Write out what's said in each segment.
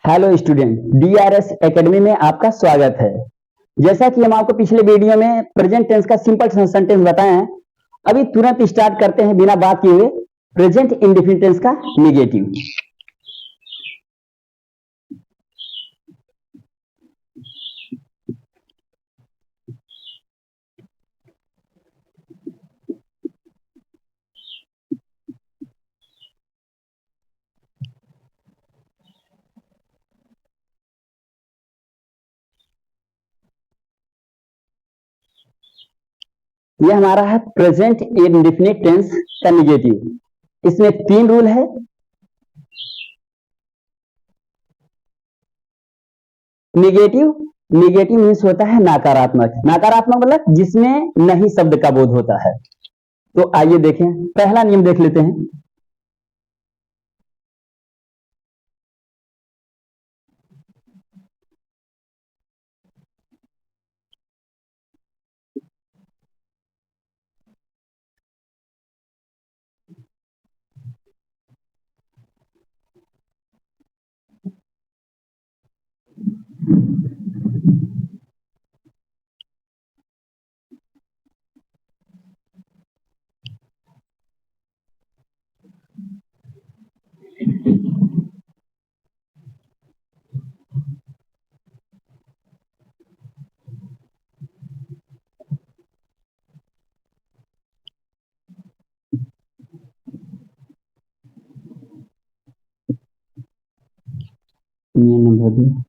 Hello student, DRS academy में आपका स्वागत है। जैसा कि हम आपको पिछले वीडियो में प्रेजेंट टेंस का सिंपल सेंटेंस बताए हैं, अभी तुरंत स्टार्ट करते हैं बिना बात किए हुए प्रेजेंट इंडेफिनिट टेंस का नेगेटिव। यह हमारा है प्रेजेंट इंडेफिनिट टेंस का नेगेटिव। इसमें 3 रूल है। नेगेटिव नेगेटिव मीन्स होता है नकारात्मक। नकारात्मक मतलब जिसमें नहीं शब्द का बोध होता है। तो आइए देखें, पहला नियम देख लेते हैं। नियम नंबर 2,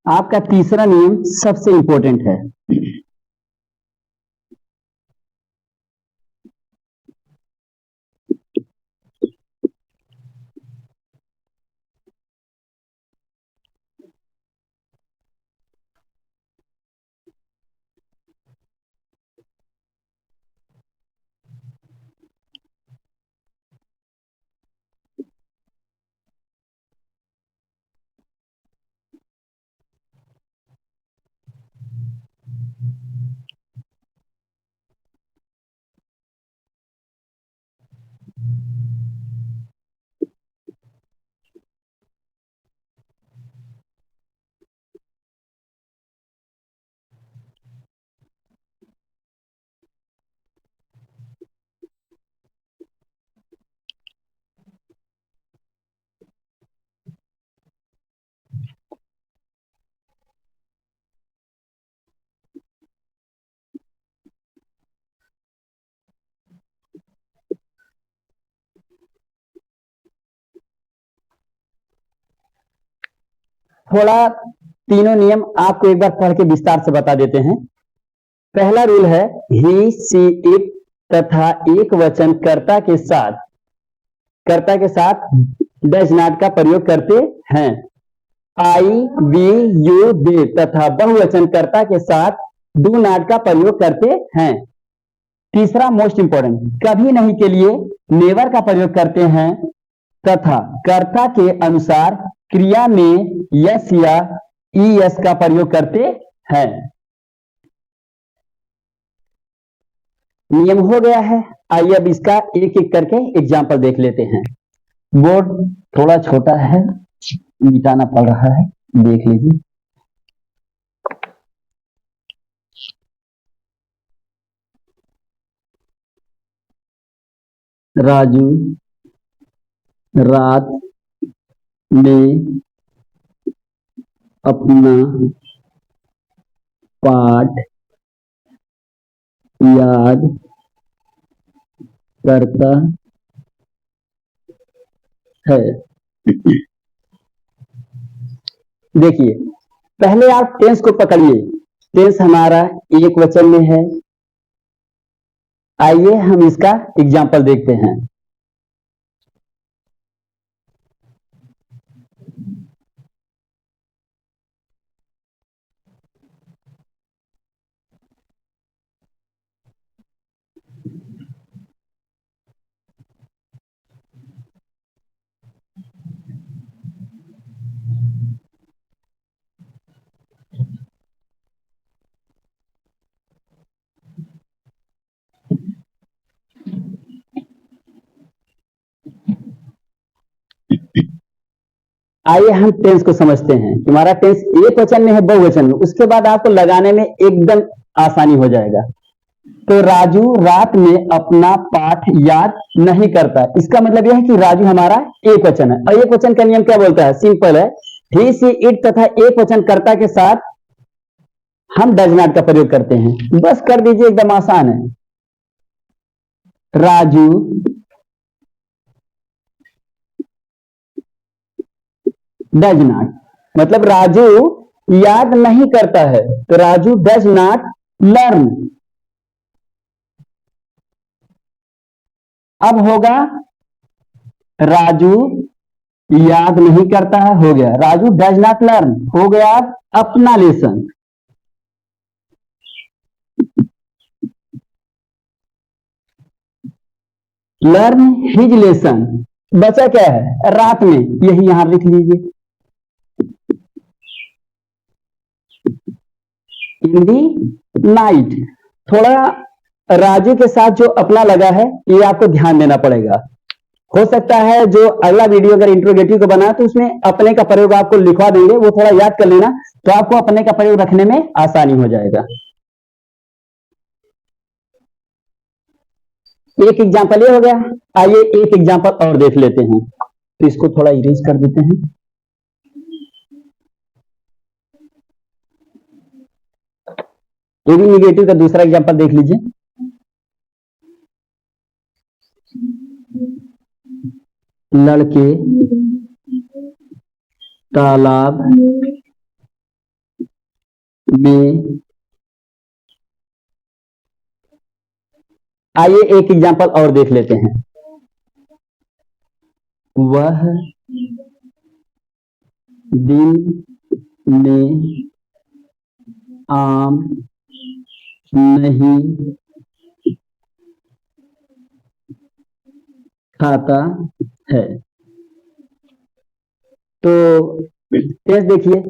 आपका तीसरा नियम सबसे इंपॉर्टेंट है। थोड़ा तीनों नियम आपको एक बार पढ़ के विस्तार से बता देते हैं। पहला रूल है ही, सी, इट तथा एक वचन कर्ता के साथ डज नॉट का प्रयोग करते हैं। आई, वी, यू, दे तथा बहुवचन कर्ता के साथ डू नॉट का प्रयोग करते हैं। तीसरा मोस्ट इंपोर्टेंट, कभी नहीं के लिए नेवर का प्रयोग करते हैं तथा कर्ता के अनुसार क्रिया में यस या ईएस का प्रयोग करते हैं। नियम हो गया है। आइए अब इसका एक एक करके एग्जाम्पल देख लेते हैं। बोर्ड थोड़ा छोटा है, मिटाना पड़ रहा है, देख लीजिए। राजू रात में अपना पाठ याद करता है। देखिए, पहले आप टेंस को पकड़िए। टेंस हमारा एक वचन में है। आइए हम इसका एग्जाम्पल देखते हैं। आइए हम टेंस को समझते हैं। हमारा टेंस एक वचन में है, बहुवचन में। उसके बाद आपको लगाने में एकदम आसानी हो जाएगा। तो राजू रात में अपना पाठ याद नहीं करता। इसका मतलब यह है कि राजू हमारा एक वचन है। और एक वचन का नियम क्या बोलता है? सिंपल है, ही सी इट तथा एक वचन कर्ता के साथ हम डज नॉट का प्रयोग करते हैं। बस कर दीजिए, एकदम आसान है। राजू डज नॉट, मतलब राजू याद नहीं करता है। तो राजू डज नॉट लर्न। अब होगा राजू याद नहीं करता है, हो गया राजू डज नॉट लर्न। हो गया अपना लेसन। Learn his lesson. बचा क्या है? रात में, यही यहां लिख लीजिए। इन दी नाइट। थोड़ा राजू के साथ जो अपना लगा है, ये आपको ध्यान देना पड़ेगा। हो सकता है जो अगला वीडियो अगर इंट्रोगेटिव को बना तो उसमें अपने का प्रयोग आपको लिखवा देंगे, वो थोड़ा याद कर लेना, तो आपको अपने का प्रयोग रखने में आसानी हो जाएगा। एक एग्जाम्पल ये हो गया। आइए एक एग्जाम्पल और देख लेते हैं। तो इसको थोड़ा इरेज कर देते हैं। ये भी निगेटिव का दूसरा एग्जाम्पल देख लीजिए। लड़के तालाब में। आइए एक एग्जाम्पल और देख लेते हैं। वह दिन में आम नहीं खाता है। तो टेंस देखिए,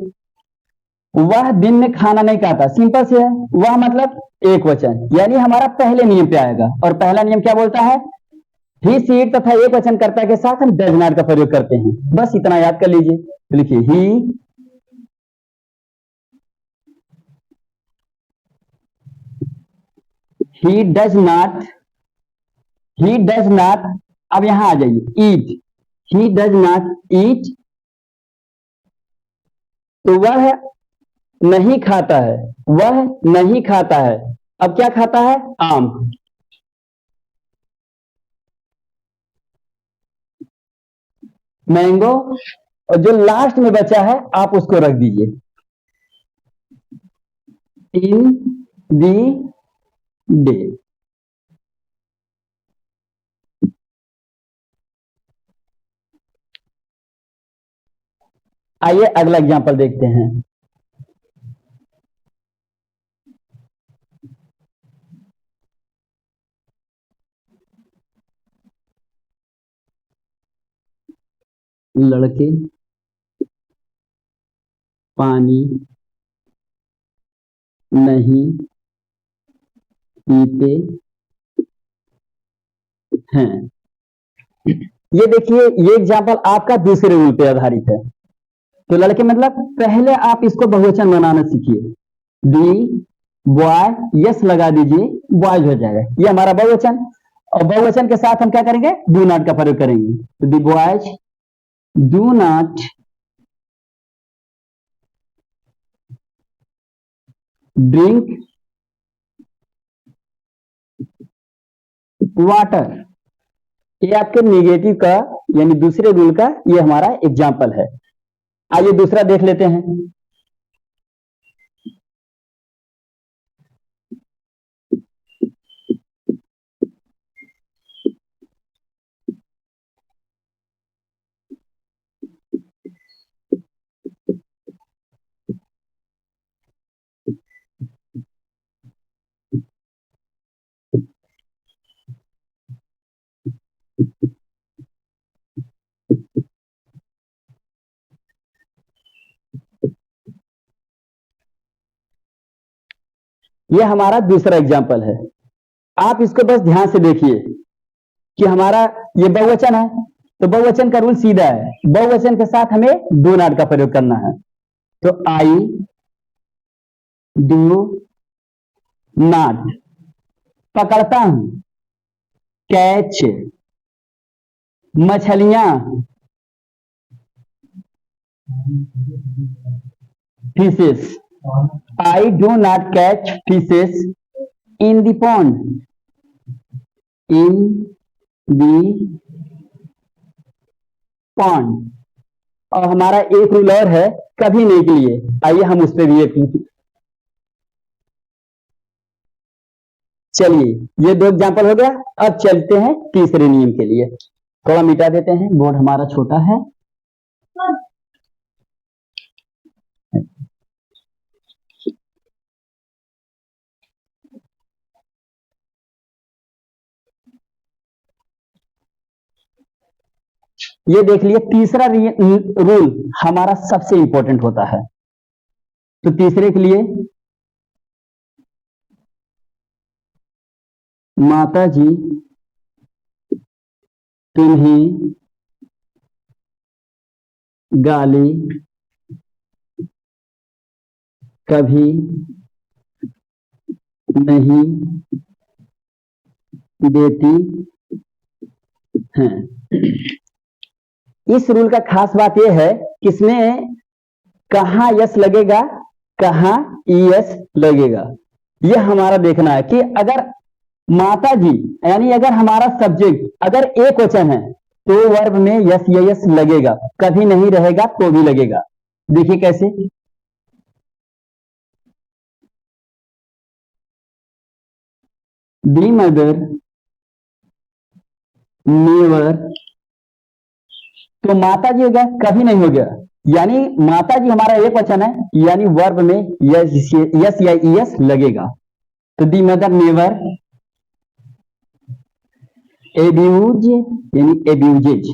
वह दिन में खाना नहीं खाता। सिंपल से है, वह मतलब एक वचन, यानी हमारा पहले नियम पे आएगा। और पहला नियम क्या बोलता है? ही सी इट तथा एक वचन कर्ता के साथ हम डज नॉट का प्रयोग करते हैं। बस इतना याद कर लीजिए। तो लिखिए he does not. He does not, अब यहां आ जाइए, ईट। He does not eat. तो वह नहीं खाता है। वह नहीं खाता है। अब क्या खाता है? आम। मैंगो। और जो लास्ट में बचा है आप उसको रख दीजिए। इन दी डे। आइए अगला एग्जांपल देखते हैं। लड़के पानी नहीं पीते हैं। ये देखिए, ये एग्जांपल आपका दूसरे रूल पे आधारित है। तो लड़के मतलब पहले आप इसको बहुवचन बनाना सीखिए। दी बॉय, यस लगा दीजिए, बॉयज हो जाएगा। ये हमारा बहुवचन। और बहुवचन के साथ हम क्या करेंगे? डू नॉट का प्रयोग करेंगे। तो the boys do not drink water. ये आपके निगेटिव का यानी दूसरे रूल का ये हमारा एग्जाम्पल है। आइए दूसरा देख लेते हैं। यह हमारा दूसरा एग्जाम्पल है। आप इसको बस ध्यान से देखिए कि हमारा ये बहुवचन है, तो बहुवचन का रूल सीधा है, बहुवचन के साथ हमें डू नॉट का प्रयोग करना है। तो आई डू नॉट, पकड़ता हूं, कैच, मछलियां, fishes. I do not catch fishes in the pond, in the pond. और हमारा एक रूल और है कभी नहीं के लिए, आइए हम उस पर भी एक, चलिए ये दो एग्जाम्पल हो गया। अब चलते हैं तीसरे नियम के लिए। थोड़ा मिटा देते हैं, बोर्ड हमारा छोटा है। ये देख लिए, तीसरा रूल हमारा सबसे इंपॉर्टेंट होता है। तो तीसरे के लिए, माता जी तुम्हें गाली कभी नहीं देती हैं। इस रूल का खास बात यह है कि इसमें कहां यस लगेगा, कहां ईएस लगेगा, यह हमारा देखना है कि अगर माता जी यानी अगर हमारा सब्जेक्ट अगर एक वचन है तो वर्ब में यस या यस लगेगा, कभी नहीं रहेगा तो भी लगेगा। देखिए कैसे, दी मदर नेवर, तो माता जी हो गया, कभी नहीं हो गया, यानी माता जी हमारा एक वचन है, यानी वर्ब में यस या ईएस लगेगा। तो दी मदर नेवर एब्यूज यानी एब्यूजेज,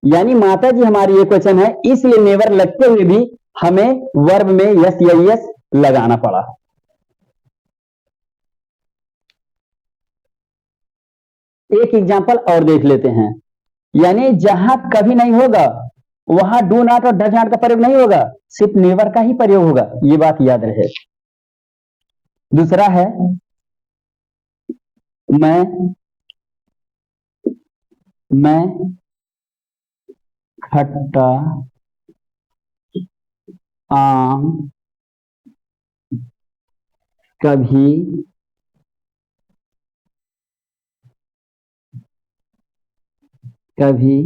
यानी माता जी हमारी एक वचन है, इसलिए नेवर लगते हुए भी हमें वर्ब में यस या यस लगाना पड़ा। एक एग्जांपल और देख लेते हैं, यानी जहां कभी नहीं होगा वहां डू नॉट और डज नॉट का प्रयोग नहीं होगा, सिर्फ नेवर का ही प्रयोग होगा, ये बात याद रहे। दूसरा है, मैं खट्टा आम कभी कभी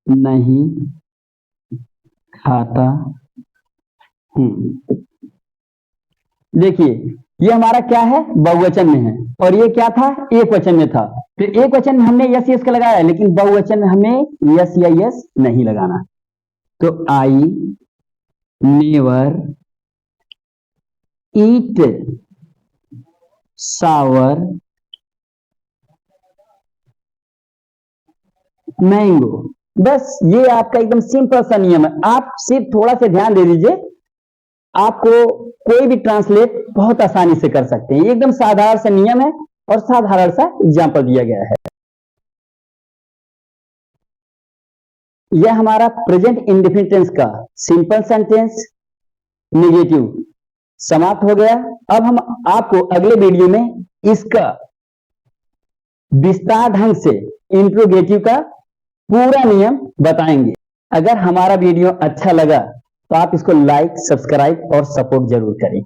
नहीं खाता हूं। देखिए ये हमारा क्या है, बहुवचन में है, और ये क्या था, एक वचन में था। फिर एक वचन में हमने यस यस का लगाया, लेकिन बहुवचन में हमें यस या यस नहीं लगाना। तो I never eat Sawar mango. बस ये आपका एकदम सिंपल सा नियम है, आप सिर्फ थोड़ा सा ध्यान दे दीजिए, आपको कोई भी ट्रांसलेट बहुत आसानी से कर सकते हैं। एकदम साधारण सा नियम है और साधारण सा एग्जाम्पल दिया गया है। यह हमारा प्रेजेंट इंडेफिनिट टेंस का सिंपल सेंटेंस नेगेटिव समाप्त हो गया। अब हम आपको अगले वीडियो में इसका विस्तार ढंग से इंट्रोगेटिव का पूरा नियम बताएंगे। अगर हमारा वीडियो अच्छा लगा तो आप इसको लाइक, सब्सक्राइब और सपोर्ट जरूर करें।